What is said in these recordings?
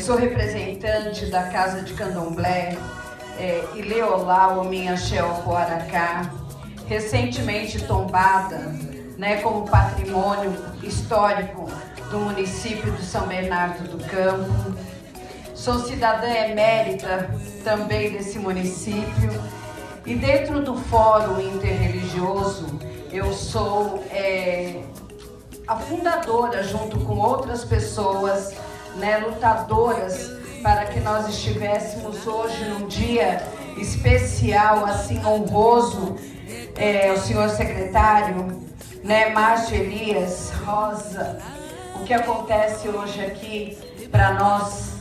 Sou representante da Casa de Candomblé, Ileolá, Ominhaxé, Opoaracá, recentemente tombada, né, como patrimônio histórico do município de São Bernardo do Campo. Sou cidadã emérita também desse município e dentro do Fórum Interreligioso eu sou a fundadora, junto com outras pessoas, né, lutadoras, para que nós estivéssemos hoje num dia especial, assim, honroso. O senhor secretário, né, Márcio Elias Rosa, o que acontece hoje aqui para nós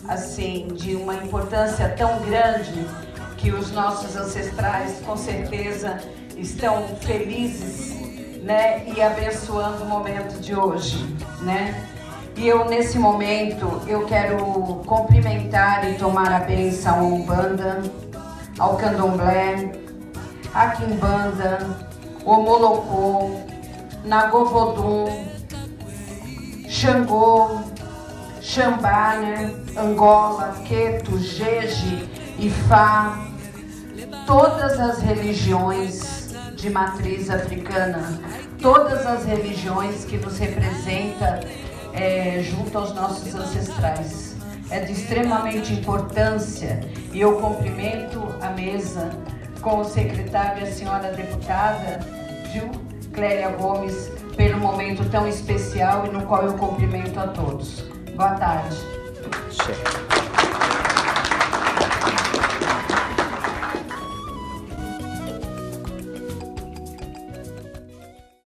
assim, de uma importância tão grande, que os nossos ancestrais com certeza estão felizes, né, e abençoando o momento de hoje, né? E eu, nesse momento, eu quero cumprimentar e tomar a bênção ao Umbanda, ao Candomblé, a Quimbanda, o Molocô, Nagovodum, Xangô, Xambá, né? Angola, Queto, Jeje, Ifá, todas as religiões de matriz africana, todas as religiões que nos representam junto aos nossos ancestrais. É de extremamente importância e eu cumprimento a mesa com o secretário e a senhora deputada Gil Clélia Gomes pelo momento tão especial e no qual eu cumprimento a todos. Boa tarde.